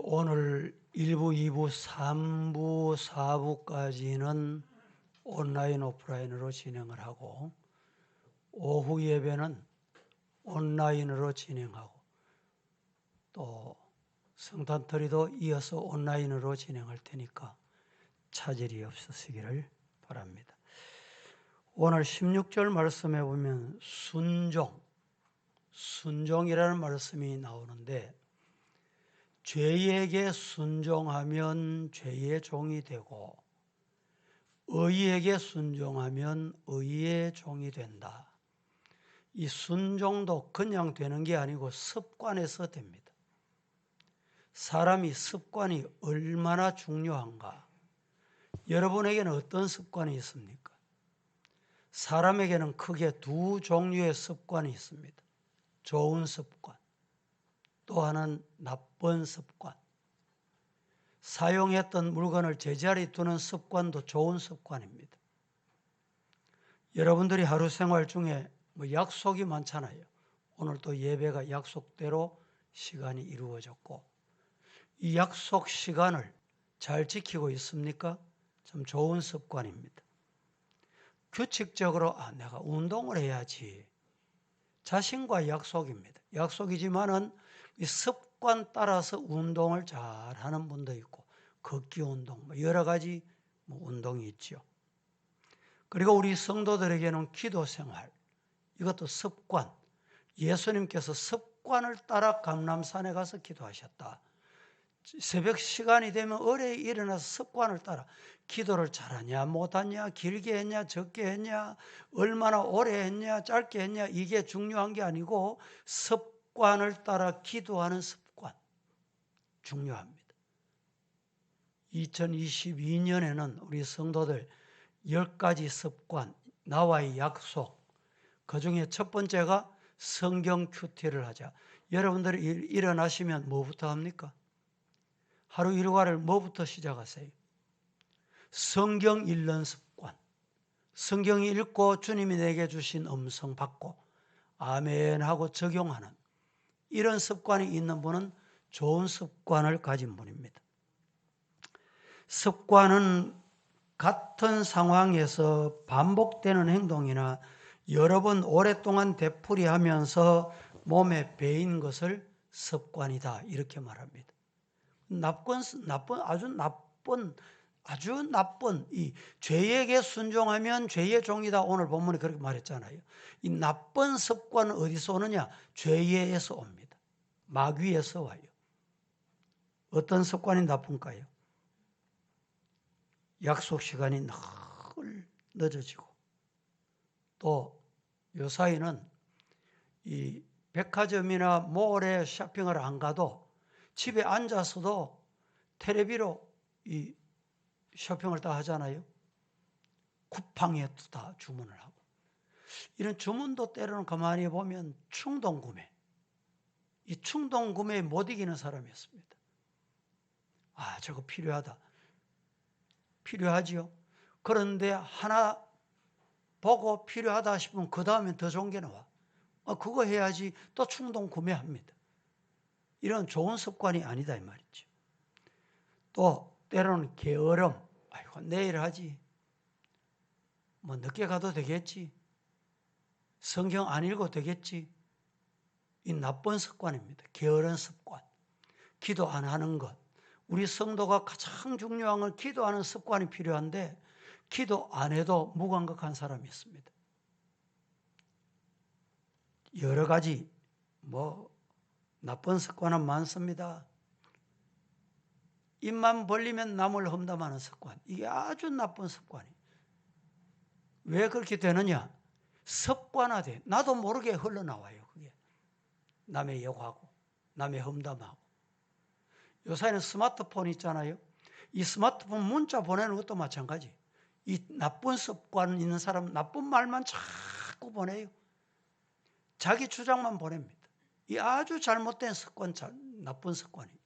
오늘 1부, 2부, 3부, 4부까지는 온라인, 오프라인으로 진행을 하고 오후 예배는 온라인으로 진행하고 또 성탄절이도 이어서 온라인으로 진행할 테니까 차질이 없으시기를 바랍니다. 오늘 16절 말씀에 보면 순종이라는 말씀이 나오는데 죄에게 순종하면 죄의 종이 되고 의에게 순종하면 의의 종이 된다. 이 순종도 그냥 되는 게 아니고 습관에서 됩니다. 사람이 습관이 얼마나 중요한가? 여러분에게는 어떤 습관이 있습니까? 사람에게는 크게 두 종류의 습관이 있습니다. 좋은 습관, 또 하나는 나쁜 습관. 사용했던 물건을 제자리에 두는 습관도 좋은 습관입니다. 여러분들이 하루 생활 중에 약속이 많잖아요. 오늘 또 예배가 약속대로 시간이 이루어졌고 이 약속 시간을 잘 지키고 있습니까? 참 좋은 습관입니다. 규칙적으로 내가 운동을 해야지. 자신과 약속입니다. 약속이지만은 이 습관 따라서 운동을 잘 하는 분도 있고 걷기 운동, 여러 가지 운동이 있죠. 그리고 우리 성도들에게는 기도 생활, 이것도 습관. 예수님께서 습관을 따라 감람산에 가서 기도하셨다. 새벽 시간이 되면 어뢰에 일어나서 습관을 따라 기도를 잘하냐 못하냐, 길게 했냐 적게 했냐, 얼마나 오래 했냐 짧게 했냐, 이게 중요한 게 아니고 습관을 따라 기도하는 습관 중요합니다. 2022년에는 우리 성도들 10가지 습관, 나와의 약속, 그 중에 첫 번째가 성경 큐티를 하자. 여러분들이 일어나시면 뭐부터 합니까? 하루 일과를 뭐부터 시작하세요? 성경 읽는 습관. 성경 읽고 주님이 내게 주신 음성 받고 아멘 하고 적용하는 이런 습관이 있는 분은 좋은 습관을 가진 분입니다. 습관은 같은 상황에서 반복되는 행동이나 여러 번 오랫동안 되풀이하면서 몸에 배인 것을 습관이다 이렇게 말합니다. 아주 나쁜 이 죄에게 순종하면 죄의 종이다. 오늘 본문에 그렇게 말했잖아요. 이 나쁜 습관은 어디서 오느냐? 죄에서 옵니다. 마귀에서 와요. 어떤 습관이 나쁜가요? 약속 시간이 늘 늦어지고 또 요사이는 이 백화점이나 몰에 쇼핑을 안 가도 집에 앉아서도 텔레비로 이 쇼핑을 다 하잖아요. 쿠팡에도 다 주문을 하고 이런 주문도 때로는 가만히 보면 충동구매, 이 충동구매에 못 이기는 사람이 있습니다. 저거 필요하지요. 그런데 하나 보고 필요하다 싶으면 그 다음엔 더 좋은 게 나와. 그거 해야지 또 충동구매합니다. 이런 좋은 습관이 아니다 이 말이죠. 또 때로는 게으름. 내일 하지. 늦게 가도 되겠지. 성경 안 읽어도 되겠지. 이 나쁜 습관입니다. 게으른 습관. 기도 안 하는 것. 우리 성도가 가장 중요한 건 기도하는 습관이 필요한데 기도 안 해도 무감각한 사람이 있습니다. 여러 가지 나쁜 습관은 많습니다. 입만 벌리면 남을 험담하는 습관. 이게 아주 나쁜 습관이에요. 왜 그렇게 되느냐? 습관화돼. 나도 모르게 흘러나와요. 그게 남의 욕하고 남의 험담하고. 요새는 스마트폰 있잖아요. 이 스마트폰 문자 보내는 것도 마찬가지. 이 나쁜 습관 있는 사람 나쁜 말만 자꾸 보내요. 자기 주장만 보냅니다. 이 아주 잘못된 습관, 나쁜 습관이에요.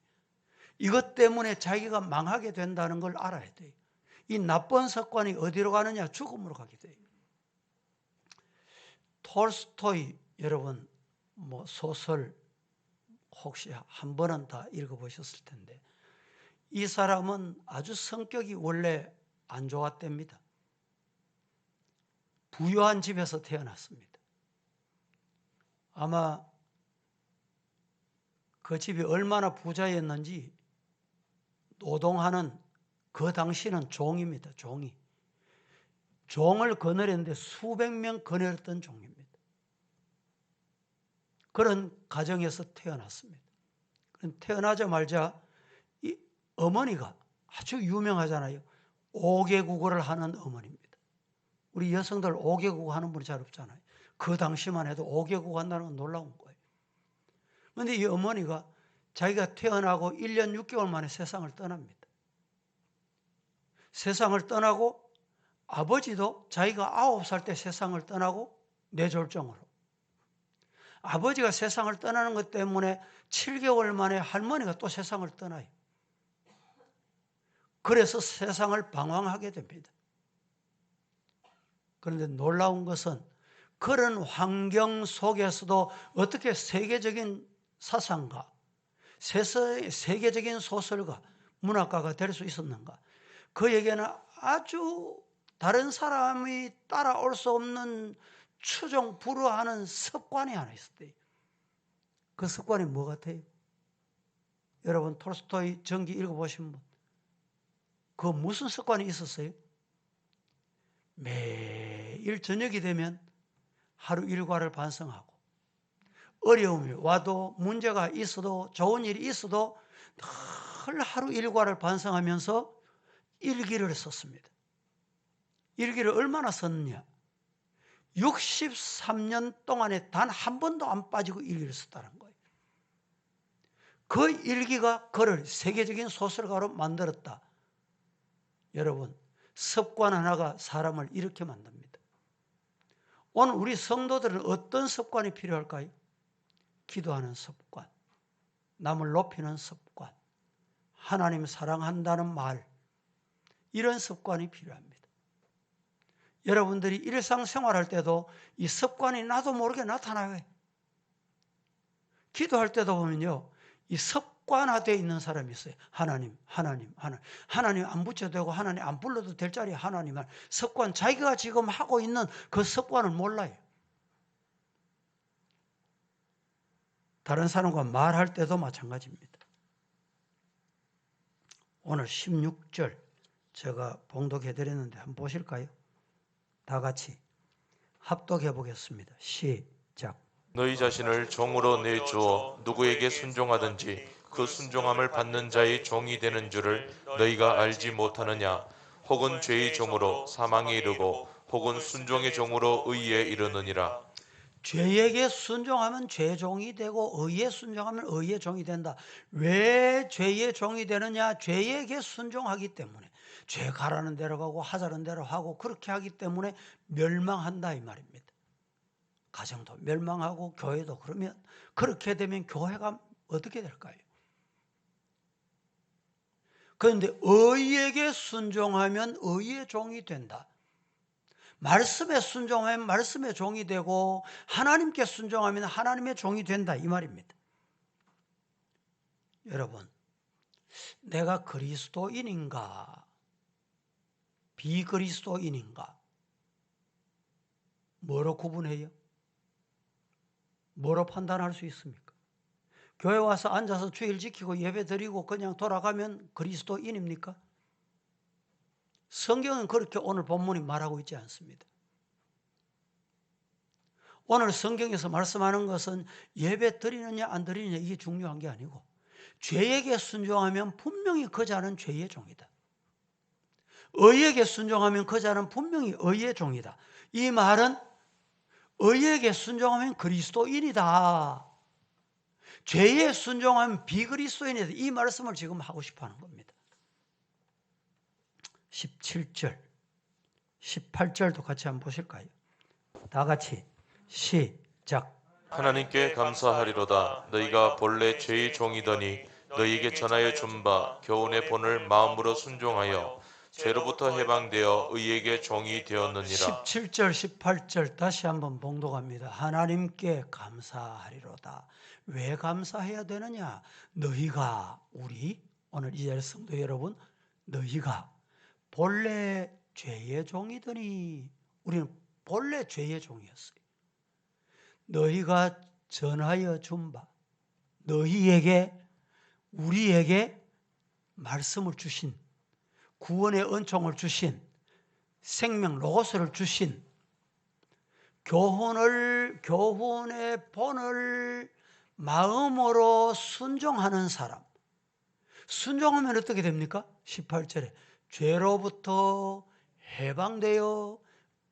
이것 때문에 자기가 망하게 된다는 걸 알아야 돼요. 이 나쁜 습관이 어디로 가느냐? 죽음으로 가게 돼요. 톨스토이 여러분 소설 혹시 한 번은 다 읽어보셨을 텐데 이 사람은 아주 성격이 원래 안 좋았답니다. 부유한 집에서 태어났습니다. 아마 그 집이 얼마나 부자였는지 노동하는 그 당시는 종입니다. 종을 거느렸는데 수백 명 거느렸던 종입니다. 그런 가정에서 태어났습니다. 태어나자마자 이 어머니가 아주 유명하잖아요. 5개국어를 하는 어머니입니다. 우리 여성들 5개국어 하는 분이 잘 없잖아요. 그 당시만 해도 5개국어 한다는 건 놀라운 거예요. 그런데 이 어머니가 자기가 태어나고 1년 6개월 만에 세상을 떠납니다. 세상을 떠나고 아버지도 자기가 9살 때 세상을 떠나고 뇌졸중으로. 아버지가 세상을 떠나는 것 때문에 7개월 만에 할머니가 또 세상을 떠나요. 그래서 세상을 방황하게 됩니다. 그런데 놀라운 것은 그런 환경 속에서도 어떻게 세계적인 사상가, 세계적인 소설가, 문학가가 될 수 있었는가? 그에게는 아주 다른 사람이 따라올 수 없는 추종, 불허하는 습관이 하나 있었대요. 그 습관이 뭐 같아요? 여러분 톨스토이 전기 읽어보신 분, 그 무슨 습관이 있었어요? 매일 저녁이 되면 하루 일과를 반성하고 어려움이 와도 문제가 있어도 좋은 일이 있어도 늘 하루 일과를 반성하면서 일기를 썼습니다. 일기를 얼마나 썼느냐? 63년 동안에 단 한 번도 안 빠지고 일기를 썼다는 거예요. 그 일기가 그를 세계적인 소설가로 만들었다. 여러분, 습관 하나가 사람을 이렇게 만듭니다. 오늘 우리 성도들은 어떤 습관이 필요할까요? 기도하는 습관, 남을 높이는 습관, 하나님 사랑한다는 말, 이런 습관이 필요합니다. 여러분들이 일상생활할 때도 이 습관이 나도 모르게 나타나요. 기도할 때도 보면요, 이 습관화되어 있는 사람이 있어요. 하나님 안 붙여도 되고 하나님 안 불러도 될 자리에 하나님만. 습관, 자기가 지금 하고 있는 그 습관을 몰라요. 다른 사람과 말할 때도 마찬가지입니다. 오늘 16절 제가 봉독해 드렸는데 한번 보실까요? 다 같이 합독해 보겠습니다. 시작. 너희 자신을 종으로 내주어 누구에게 순종하든지 그 순종함을 받는 자의 종이 되는 줄을 너희가 알지 못하느냐? 혹은 죄의 종으로 사망에 이르고 혹은 순종의 종으로 의에 이르느니라. 죄에게 순종하면 죄의 종이 되고 의에 순종하면 의의 종이 된다. 왜 죄의 종이 되느냐? 죄에게 순종하기 때문에. 죄 가라는 대로 가고 하자는 대로 하고 그렇게 하기 때문에 멸망한다 이 말입니다. 가정도 멸망하고 교회도. 그러면 그렇게 되면 교회가 어떻게 될까요? 그런데 의에게 순종하면 의의 종이 된다. 말씀에 순종하면 말씀의 종이 되고 하나님께 순종하면 하나님의 종이 된다 이 말입니다. 여러분, 내가 그리스도인인가 비그리스도인인가 뭐로 구분해요? 뭐로 판단할 수 있습니까? 교회 와서 앉아서 주일 지키고 예배 드리고 그냥 돌아가면 그리스도인입니까? 성경은 그렇게 오늘 본문이 말하고 있지 않습니다. 오늘 성경에서 말씀하는 것은 예배 드리느냐 안 드리느냐 이게 중요한 게 아니고 죄에게 순종하면 분명히 그 자는 죄의 종이다. 의에게 순종하면 그 자는 분명히 의의 종이다. 이 말은 의에게 순종하면 그리스도인이다. 죄에 순종하면 비그리스도인이다. 이 말씀을 지금 하고 싶어 하는 겁니다. 17절, 18절도 같이 한번 보실까요? 다 같이 시작. 하나님께 감사하리로다. 너희가 본래 죄의 종이더니 너희에게 전하여 준 바 교훈의 본을 마음으로 순종하여 죄로부터 해방되어 의에게 종이 되었느니라. 17절 18절 다시 한번 봉독합니다. 하나님께 감사하리로다. 왜 감사해야 되느냐? 너희가 오늘 이 자리 성도 여러분, 너희가 본래 죄의 종이더니 우리는 본래 죄의 종이었어요. 너희가 전하여 준 바 너희에게 우리에게 말씀을 주신 구원의 은총을 주신 생명 로고스를 주신 교훈의 본을 마음으로 순종하는 사람. 순종하면 어떻게 됩니까? 18절에 죄로부터 해방되어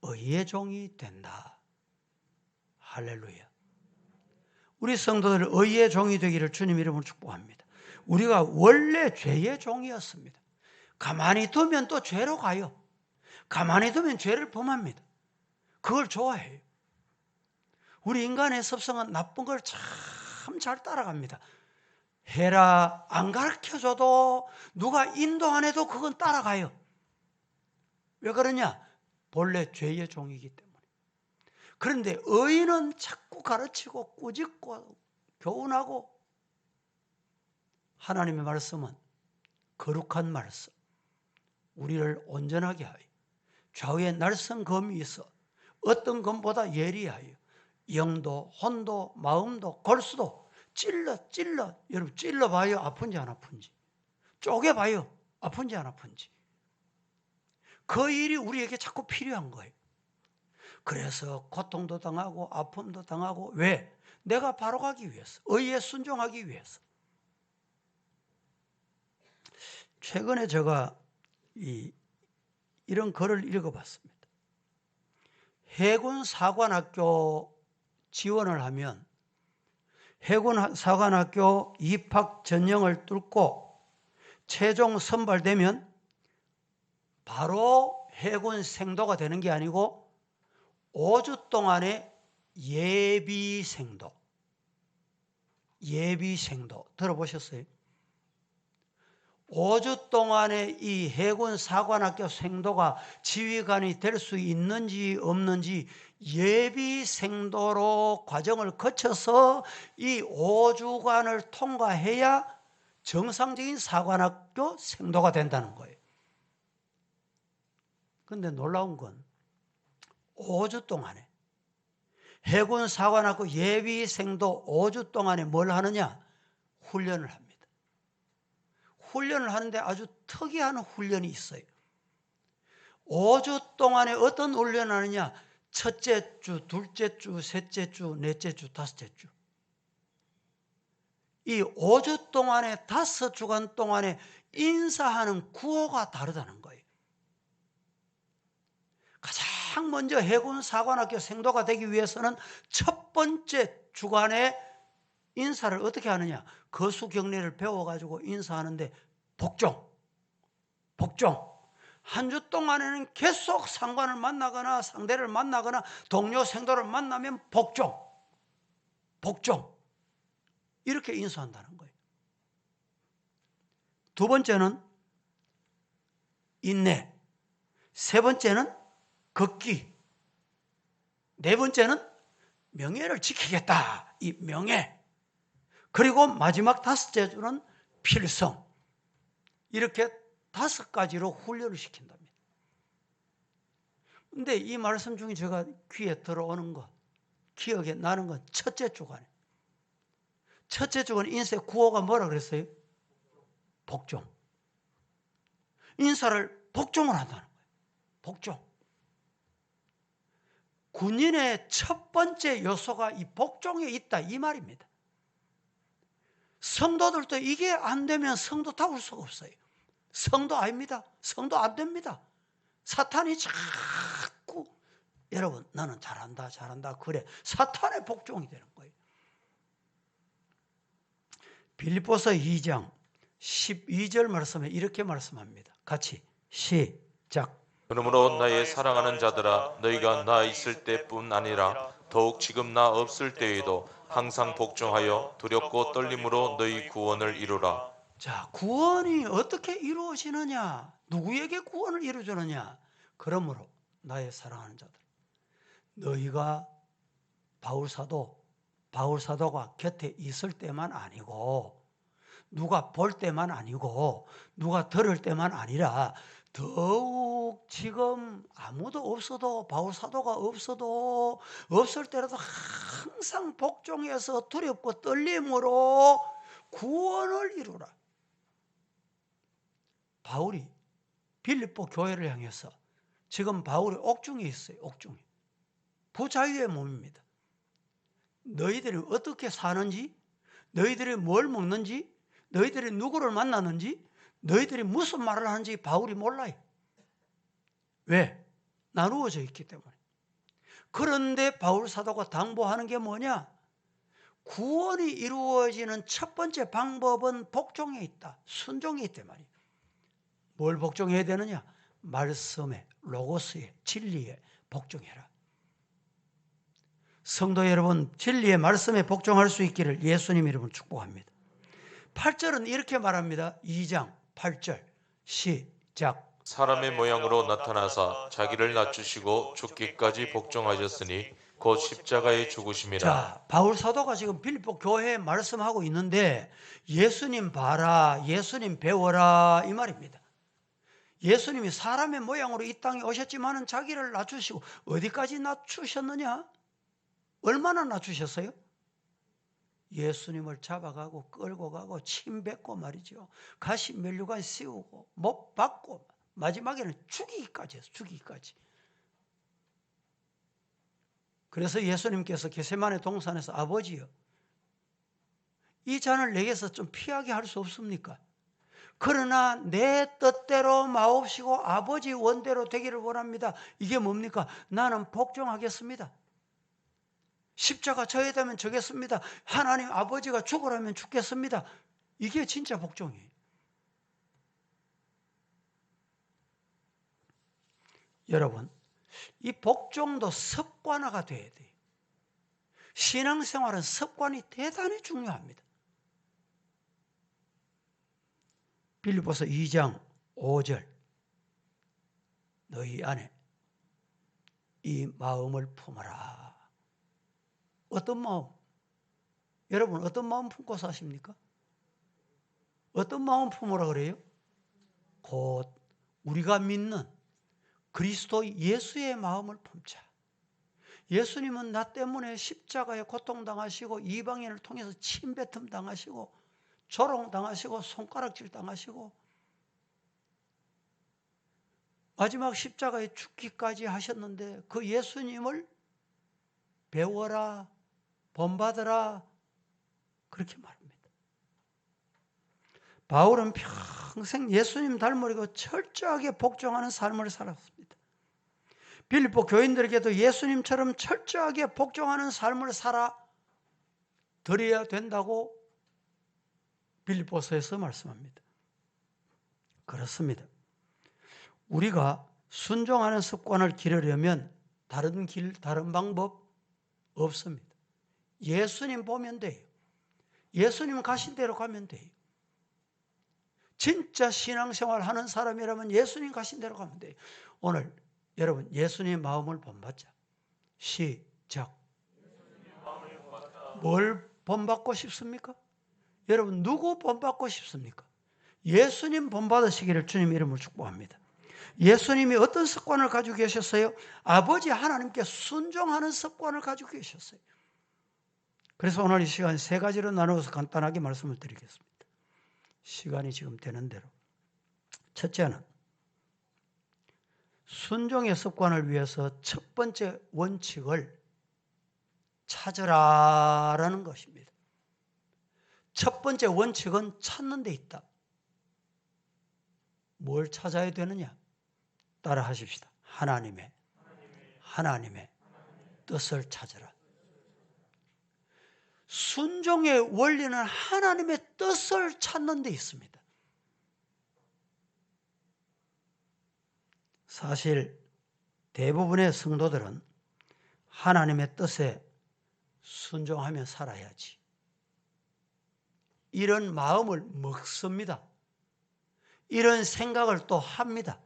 의의 종이 된다. 할렐루야. 우리 성도들 의의 종이 되기를 주님 이름으로 축복합니다. 우리가 원래 죄의 종이었습니다. 가만히 두면 또 죄로 가요. 가만히 두면 죄를 범합니다. 그걸 좋아해요. 우리 인간의 습성은 나쁜 걸 참 잘 따라갑니다. 해라 안 가르쳐줘도 누가 인도 안 해도 그건 따라가요. 왜 그러냐? 본래 죄의 종이기 때문에. 그런데 의인은 자꾸 가르치고 꾸짖고 교훈하고, 하나님의 말씀은 거룩한 말씀, 우리를 온전하게 하여 좌우에 날선 검이 있어 어떤 검보다 예리하여 영도 혼도 마음도 골수도 찔러 여러분 찔러봐요. 아픈지 안 아픈지, 쪼개봐요. 아픈지 안 아픈지. 그 일이 우리에게 자꾸 필요한 거예요. 그래서 고통도 당하고 아픔도 당하고. 왜? 내가 바로 가기 위해서, 의에 순종하기 위해서. 최근에 제가 이런 글을 읽어봤습니다. 해군 사관학교 지원을 하면 해군 사관학교 입학 전형을 뚫고 최종 선발되면 바로 해군 생도가 되는 게 아니고 5주 동안의 예비생도 들어보셨어요? 5주 동안의 이 해군 사관학교 생도가 지휘관이 될 수 있는지 없는지 예비생도로 과정을 거쳐서 이 5주간을 통과해야 정상적인 사관학교 생도가 된다는 거예요. 그런데 놀라운 건 5주 동안에 해군 사관학교 예비생도 5주 동안에 뭘 하느냐? 훈련을 합니다. 훈련을 하는데 아주 특이한 훈련이 있어요. 5주 동안에 어떤 훈련을 하느냐? 첫째 주, 둘째 주, 셋째 주, 넷째 주, 다섯째 주. 이 5주 동안에 5주간 동안에 인사하는 구호가 다르다는 거예요. 가장 먼저 해군 사관학교 생도가 되기 위해서는 첫 번째 주간에 인사를 어떻게 하느냐? 거수경례를 배워가지고 인사하는데 복종. 한 주 동안에는 계속 상관을 만나거나 상대를 만나거나 동료 생도를 만나면 복종. 이렇게 인사한다는 거예요. 두 번째는 인내. 세 번째는 걷기. 네 번째는 명예를 지키겠다. 이 명예. 그리고 마지막 다섯째 주는 필성. 이렇게 5가지로 훈련을 시킨답니다. 그런데 이 말씀 중에 제가 귀에 들어오는 것, 기억에 나는 건 첫째 주간에. 첫째 주간 인쇄 구호가 뭐라 그랬어요? 복종. 인사를 복종을 한다는 거예요. 복종. 군인의 첫 번째 요소가 이 복종에 있다, 이 말입니다. 성도들도 이게 안 되면 성도다울 수가 없어요. 성도 아닙니다. 성도 안 됩니다. 사탄이 자꾸 여러분 나는 잘한다 그래. 사탄의 복종이 되는 거예요. 빌립보서 2장 12절 말씀에 이렇게 말씀합니다. 같이 시작. 그러므로 나의 사랑하는 자들아, 너희가 나 있을 때뿐 아니라 더욱 지금 나 없을 때에도 항상 복종하여 두렵고 떨림으로 너희 구원을 이루라. 자, 구원이 어떻게 이루어지느냐? 누구에게 구원을 이루어주느냐? 그러므로 나의 사랑하는 자들, 너희가 바울사도가 곁에 있을 때만 아니고, 누가 볼 때만 아니고, 누가 들을 때만 아니라 더욱 지금 아무도 없어도, 바울사도가 없을 때라도 항상 복종해서 두렵고 떨림으로 구원을 이루라. 바울이 빌립보 교회를 향해서, 지금 바울이 옥중에 있어요. 옥중에. 부자유의 몸입니다. 너희들이 어떻게 사는지, 너희들이 뭘 먹는지, 너희들이 누구를 만나는지, 너희들이 무슨 말을 하는지 바울이 몰라요. 왜? 나누어져 있기 때문에. 그런데 바울 사도가 당부하는 게 뭐냐? 구원이 이루어지는 첫 번째 방법은 복종에 있다. 순종에 있단 말이에요. 뭘 복종해야 되느냐? 말씀에, 로고스에, 진리에 복종해라. 성도 여러분, 진리의 말씀에 복종할 수 있기를 예수님 이름으로 축복합니다. 8절은 이렇게 말합니다. 2장 8절 시작. 사람의 모양으로 나타나사 자기를 낮추시고 죽기까지 복종하셨으니 곧 십자가의 죽으심이라. 자, 바울 사도가 지금 빌립보 교회에 말씀하고 있는데 예수님 봐라, 예수님 배워라 이 말입니다. 예수님이 사람의 모양으로 이 땅에 오셨지만은 자기를 낮추시고 어디까지 낮추셨느냐? 얼마나 낮추셨어요? 예수님을 잡아가고 끌고 가고 침 뱉고 말이죠. 가시 면류관 씌우고 못 박고 마지막에는 죽이기까지 했어요. 죽이기까지. 그래서 예수님께서 겟세마네 동산에서 아버지요, 이 잔을 내게서 좀 피하게 할 수 없습니까? 그러나 내 뜻대로 마옵시고 아버지 원대로 되기를 원합니다. 이게 뭡니까? 나는 복종하겠습니다. 십자가 져야 되면 저겠습니다. 하나님 아버지가 죽으라면 죽겠습니다. 이게 진짜 복종이에요. 여러분, 이 복종도 습관화가 돼야 돼요. 신앙생활은 습관이 대단히 중요합니다. 빌립보서 2장 5절 너희 안에 이 마음을 품어라. 어떤 마음? 여러분 어떤 마음 품고 사십니까? 어떤 마음 품으라 그래요? 곧 우리가 믿는 그리스도 예수의 마음을 품자. 예수님은 나 때문에 십자가에 고통당하시고 이방인을 통해서 침뱉음 당하시고 조롱당하시고 손가락질 당하시고 마지막 십자가에 죽기까지 하셨는데 그 예수님을 배워라, 본받으라 그렇게 말합니다. 바울은 평생 예수님 닮으려고 철저하게 복종하는 삶을 살았습니다. 빌립보 교인들에게도 예수님처럼 철저하게 복종하는 삶을 살아 드려야 된다고 빌립보서에서 말씀합니다. 그렇습니다. 우리가 순종하는 습관을 기르려면 다른 길, 다른 방법 없습니다. 예수님 보면 돼요. 예수님 가신 대로 가면 돼요. 진짜 신앙생활 하는 사람이라면 예수님 가신 대로 가면 돼요. 오늘 여러분 예수님의 마음을 본받자. 시작. 뭘 본받고 싶습니까? 여러분 누구 본받고 싶습니까? 예수님 본받으시기를 주님 이름으로 축복합니다. 예수님이 어떤 습관을 가지고 계셨어요? 아버지 하나님께 순종하는 습관을 가지고 계셨어요. 그래서 오늘 이 시간 세 가지로 나누어서 간단하게 말씀을 드리겠습니다. 시간이 지금 되는 대로. 첫째는 순종의 습관을 위해서 첫 번째 원칙을 찾으라라는 것입니다. 첫 번째 원칙은 찾는 데 있다. 뭘 찾아야 되느냐? 따라 하십시다. 하나님의 뜻을 찾으라. 순종의 원리는 하나님의 뜻을 찾는 데 있습니다. 사실 대부분의 성도들은 하나님의 뜻에 순종하며 살아야지, 이런 마음을 먹습니다. 이런 생각을 또 합니다.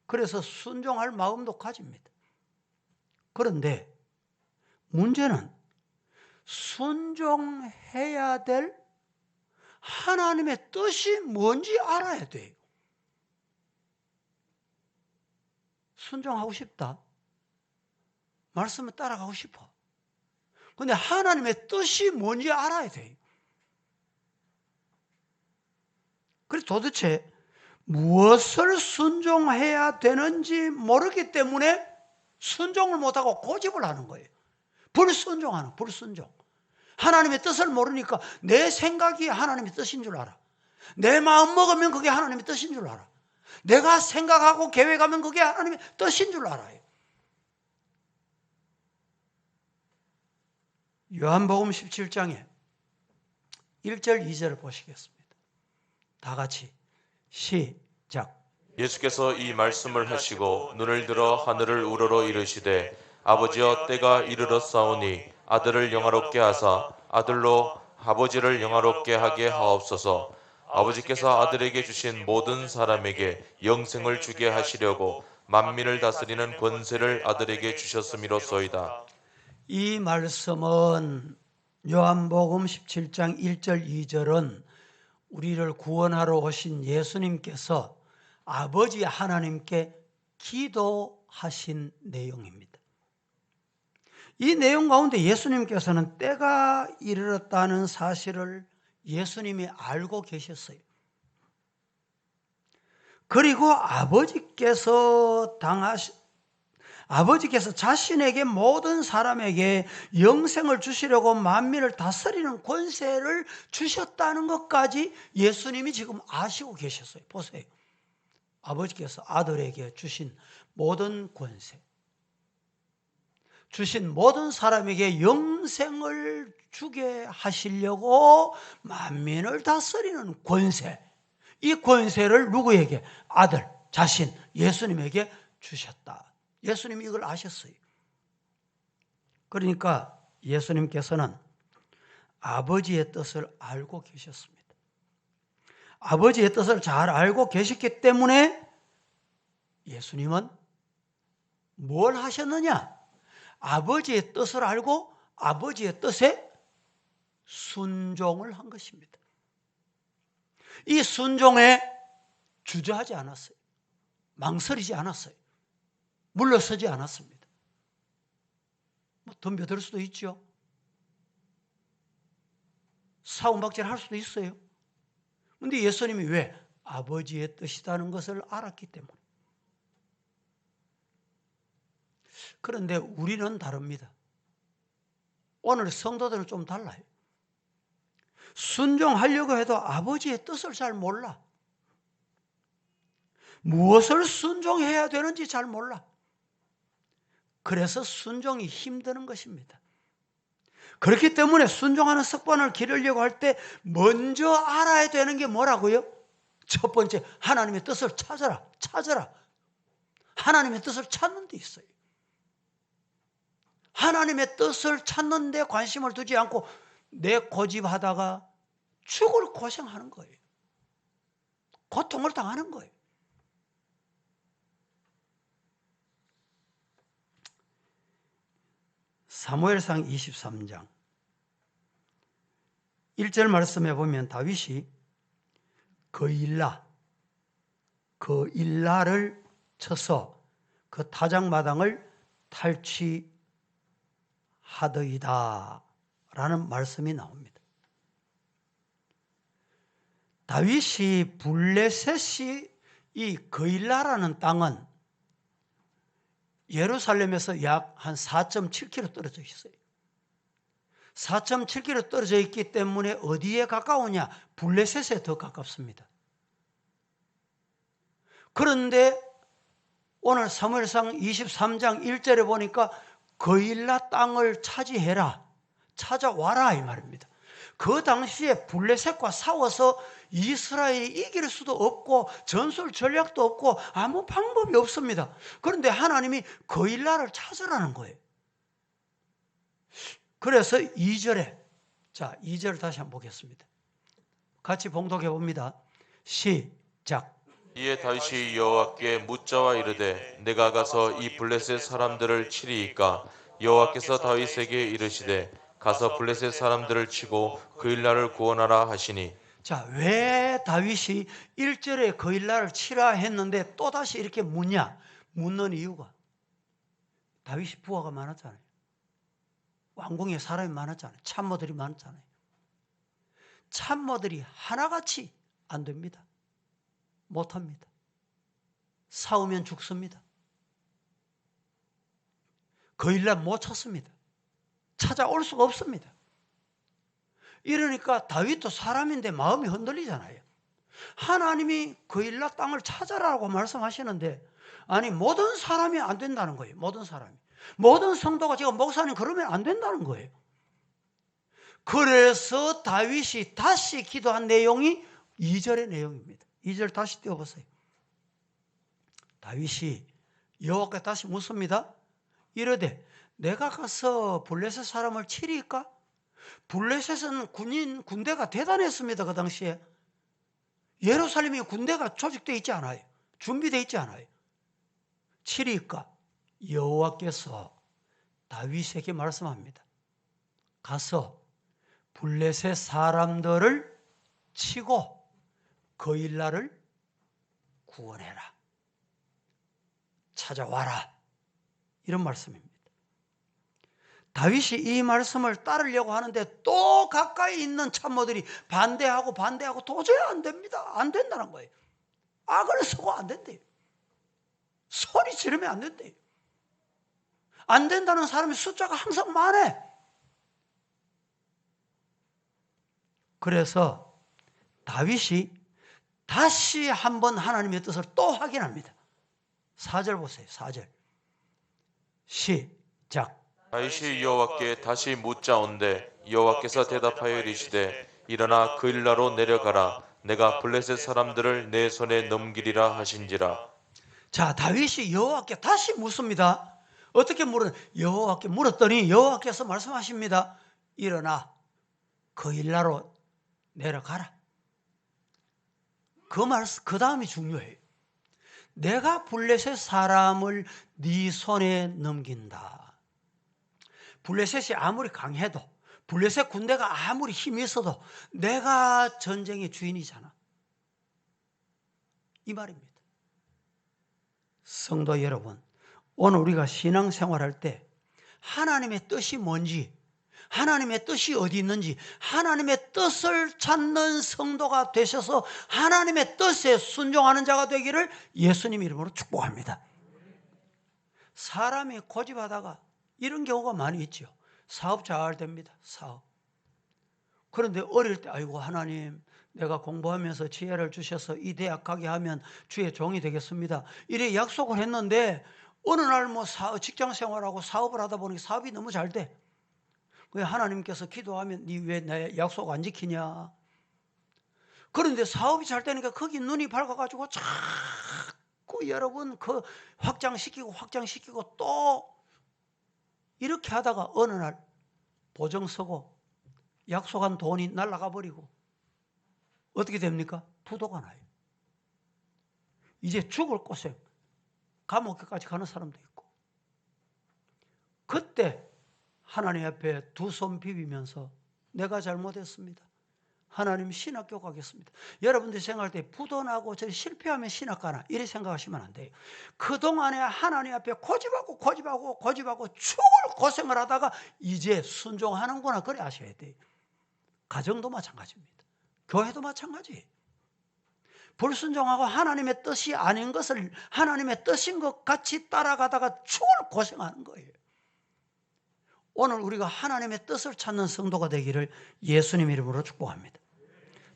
그래서 순종할 마음도 가집니다. 그런데 문제는 순종해야 될 하나님의 뜻이 뭔지 알아야 돼요. 순종하고 싶다. 말씀을 따라가고 싶어. 근데 하나님의 뜻이 뭔지 알아야 돼요. 그래서 도대체 무엇을 순종해야 되는지 모르기 때문에 순종을 못하고 고집을 하는 거예요. 불순종하는, 불순종. 하나님의 뜻을 모르니까 내 생각이 하나님의 뜻인 줄 알아. 내 마음 먹으면 그게 하나님의 뜻인 줄 알아. 내가 생각하고 계획하면 그게 하나님의 뜻인 줄 알아요. 요한복음 17장에 1절 2절을 보시겠습니다. 다 같이 시작. 예수께서 이 말씀을 하시고 눈을 들어 하늘을 우러러 이르시되 아버지여 때가 이르렀사오니 아들을 영화롭게 하사 아들로 아버지를 영화롭게 하게 하옵소서. 아버지께서 아들에게 주신 모든 사람에게 영생을 주게 하시려고 만민을 다스리는 권세를 아들에게 주셨음이로소이다. 이 말씀은 요한복음 17장 1절 2절은 우리를 구원하러 오신 예수님께서 아버지 하나님께 기도하신 내용입니다. 이 내용 가운데 예수님께서는 때가 이르렀다는 사실을 예수님이 알고 계셨어요. 그리고 아버지께서 자신에게 모든 사람에게 영생을 주시려고 만민을 다스리는 권세를 주셨다는 것까지 예수님이 지금 아시고 계셨어요. 보세요. 아버지께서 아들에게 주신 모든 권세, 주신 모든 사람에게 영생을 주게 하시려고 만민을 다스리는 권세, 이 권세를 누구에게? 아들, 자신, 예수님에게 주셨다. 예수님이 이걸 아셨어요. 그러니까 예수님께서는 아버지의 뜻을 알고 계셨습니다. 아버지의 뜻을 잘 알고 계셨기 때문에 예수님은 뭘 하셨느냐? 아버지의 뜻을 알고 아버지의 뜻에 순종을 한 것입니다. 이 순종에 주저하지 않았어요. 망설이지 않았어요. 물러서지 않았습니다. 덤벼들 수도 있죠. 사움박질 할 수도 있어요. 그런데 예수님이 왜? 아버지의 뜻이라는 것을 알았기 때문에. 그런데 우리는 다릅니다. 오늘 성도들은 좀 달라요. 순종하려고 해도 아버지의 뜻을 잘 몰라. 무엇을 순종해야 되는지 잘 몰라. 그래서 순종이 힘드는 것입니다. 그렇기 때문에 순종하는 습관을 기르려고 할 때 먼저 알아야 되는 게 뭐라고요? 첫 번째, 하나님의 뜻을 찾아라. 하나님의 뜻을 찾는 데 있어요. 하나님의 뜻을 찾는 데 관심을 두지 않고 내 고집하다가 죽을 고생하는 거예요. 고통을 당하는 거예요. 사무엘상 23장 1절 말씀에 보면 다윗이 그일라를 쳐서 그 타작마당을 탈취하더이다 라는 말씀이 나옵니다. 다윗이 블레셋이 이 그일라라는 땅은 예루살렘에서 약 한 4.7km 떨어져 있어요. 4.7km 떨어져 있기 때문에 어디에 가까우냐? 블레셋에 더 가깝습니다. 그런데 오늘 사무엘상 23장 1절에 보니까 그일라 땅을 차지해라, 찾아와라 이 말입니다. 그 당시에 블레셋과 싸워서 이스라엘이 이길 수도 없고 전술 전략도 없고 아무 방법이 없습니다. 그런데 하나님이 그일라를 찾으라는 거예요. 그래서 2절에 자, 2절 다시 한번 보겠습니다. 같이 봉독해 봅니다. 시작. 이에 다윗이 여호와께 묻자와 이르되 내가 가서 이 블레셋 사람들을 치리이까? 여호와께서 다윗에게 이르시되 가서 블레셋 사람들을 치고 그일라를 구원하라 하시니. 자, 왜 다윗이 1절에 그일라를 치라 했는데 또다시 이렇게 묻냐? 묻는 이유가 다윗이 부하가 많았잖아요. 왕궁에 사람이 많았잖아요. 참모들이 많았잖아요. 참모들이 하나같이 안 됩니다. 못합니다. 싸우면 죽습니다. 그일라 못 찾습니다. 찾아올 수가 없습니다. 이러니까 다윗도 사람인데 마음이 흔들리잖아요. 하나님이 그일라 땅을 찾아라고 말씀하시는데 아니 모든 사람이 안 된다는 거예요. 모든 사람이. 모든 성도가 지금 목사님 그러면 안 된다는 거예요. 그래서 다윗이 다시 기도한 내용이 2절의 내용입니다. 2절 다시 띄워보세요. 다윗이 여호와께 다시 묻습니다. 이르되 내가 가서 블레셋 사람을 치리까? 블레셋은 군대가 대단했습니다. 그 당시에 예루살렘이 군대가 조직되어 있지 않아요. 준비되어 있지 않아요. 치리까? 여호와께서 다윗에게 말씀합니다. 가서 블레셋 사람들을 치고 그일라를 구원해라. 찾아와라. 이런 말씀입니다. 다윗이 이 말씀을 따르려고 하는데 또 가까이 있는 참모들이 반대하고 도저히 안 됩니다. 안 된다는 거예요. 악을 쓰고 안 된대요. 소리 지르면 안 된대요. 안 된다는 사람의 숫자가 항상 많아. 그래서 다윗이 다시 한번 하나님의 뜻을 또 확인합니다. 4절 보세요. 4절. 시작. 다윗이 여호와께 다시 묻자온데 여호와께서 대답하여 이르시되 일어나 그일라로 내려가라. 내가 블레셋 사람들을 내 손에 넘기리라 하신지라. 자, 다윗이 여호와께 다시 묻습니다. 어떻게 여호와께 물었더니 여호와께서 말씀하십니다. 일어나 그일라로 내려가라. 그 다음이 중요해요. 내가 블레셋 사람을 네 손에 넘긴다. 블레셋이 아무리 강해도 블레셋 군대가 아무리 힘이 있어도 내가 전쟁의 주인이잖아. 이 말입니다. 성도 여러분, 오늘 우리가 신앙생활할 때 하나님의 뜻이 뭔지, 하나님의 뜻이 어디 있는지, 하나님의 뜻을 찾는 성도가 되셔서 하나님의 뜻에 순종하는 자가 되기를 예수님 이름으로 축복합니다. 사람이 고집하다가 이런 경우가 많이 있죠. 사업 잘 됩니다. 사업. 그런데 어릴 때 아이고 하나님 내가 공부하면서 지혜를 주셔서 이 대학 가게 하면 주의 종이 되겠습니다. 이래 약속을 했는데 어느 날 직장 생활하고 사업을 하다 보니 사업이 너무 잘 돼. 왜 하나님께서 기도하면 니 왜 내 약속 안 지키냐. 그런데 사업이 잘 되니까 거기 눈이 밝아가지고 자꾸 여러분 그 확장시키고 또 이렇게 하다가 어느 날 보증 서고 약속한 돈이 날아가 버리고 어떻게 됩니까? 부도가 나요. 이제 죽을 곳에 감옥까지 가는 사람도 있고. 그때 하나님 앞에 두 손 비비면서 내가 잘못했습니다. 하나님 신학교 가겠습니다. 여러분들이 생각할 때 부도나고 저 실패하면 신학 가나 이렇게 생각하시면 안 돼요. 그동안에 하나님 앞에 고집하고 죽을 고생을 하다가 이제 순종하는구나 그래 아셔야 돼요. 가정도 마찬가지입니다. 교회도 마찬가지예요. 불순종하고 하나님의 뜻이 아닌 것을 하나님의 뜻인 것 같이 따라가다가 죽을 고생하는 거예요. 오늘 우리가 하나님의 뜻을 찾는 성도가 되기를 예수님 이름으로 축복합니다.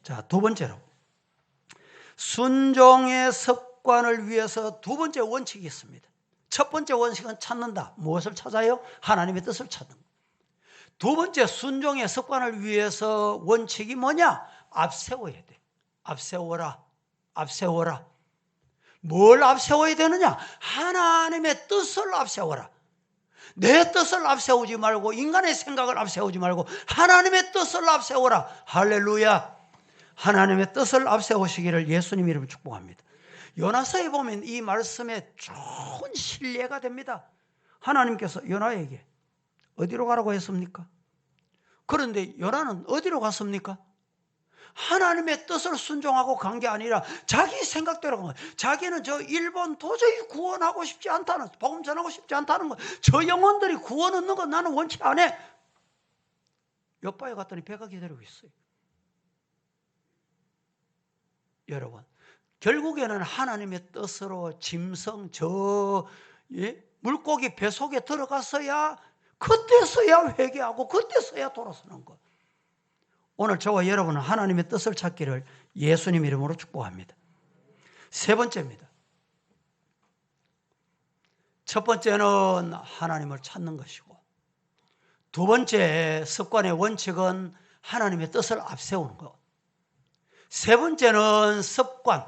자, 두 번째로 순종의 습관을 위해서 두 번째 원칙이 있습니다. 첫 번째 원칙은 찾는다. 무엇을 찾아요? 하나님의 뜻을 찾는 것. 두 번째 순종의 습관을 위해서 원칙이 뭐냐? 앞세워야 돼. 앞세워라. 뭘 앞세워야 되느냐? 하나님의 뜻을 앞세워라. 내 뜻을 앞세우지 말고 인간의 생각을 앞세우지 말고 하나님의 뜻을 앞세워라. 할렐루야. 하나님의 뜻을 앞세우시기를 예수님 이름으로 축복합니다. 요나서에 보면 이 말씀에 좋은 신뢰가 됩니다. 하나님께서 요나에게 어디로 가라고 했습니까? 그런데 요나는 어디로 갔습니까? 하나님의 뜻을 순종하고 간 게 아니라 자기 생각대로 간 거예요. 자기는 저 일본 도저히 구원하고 싶지 않다는, 복음 전하고 싶지 않다는 거, 저 영혼들이 구원 얻는 거 나는 원치 않아. 요바에 갔더니 배가 기다리고 있어요. 여러분, 결국에는 하나님의 뜻으로 짐승 물고기 배 속에 들어갔어야, 그때서야 회개하고 그때서야 돌아서는 것. 오늘 저와 여러분은 하나님의 뜻을 찾기를 예수님 이름으로 축복합니다. 세 번째입니다. 첫 번째는 하나님을 찾는 것이고, 두 번째 습관의 원칙은 하나님의 뜻을 앞세우는 것. 세 번째는 습관,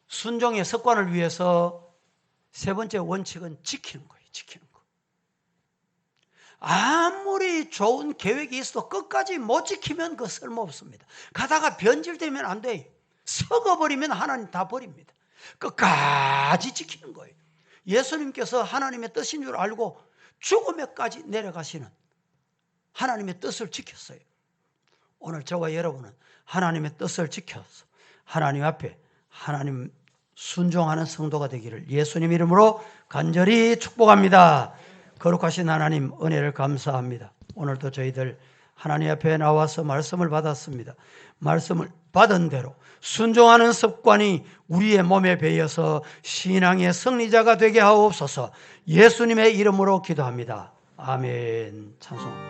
순종의 습관을 위해서 세 번째 원칙은 지키는 거예요. 지키는 거. 아무리 좋은 계획이 있어도 끝까지 못 지키면 그 쓸모없습니다. 가다가 변질되면 안 돼요. 썩어버리면 하나님 다 버립니다. 끝까지 지키는 거예요. 예수님께서 하나님의 뜻인 줄 알고 죽음에까지 내려가시는 하나님의 뜻을 지켰어요. 오늘 저와 여러분은 하나님의 뜻을 지켜서 하나님 앞에 하나님 순종하는 성도가 되기를 예수님 이름으로 간절히 축복합니다. 거룩하신 하나님 은혜를 감사합니다. 오늘도 저희들 하나님 앞에 나와서 말씀을 받았습니다. 말씀을 받은 대로 순종하는 습관이 우리의 몸에 배어서 신앙의 승리자가 되게 하옵소서. 예수님의 이름으로 기도합니다. 아멘. 찬송.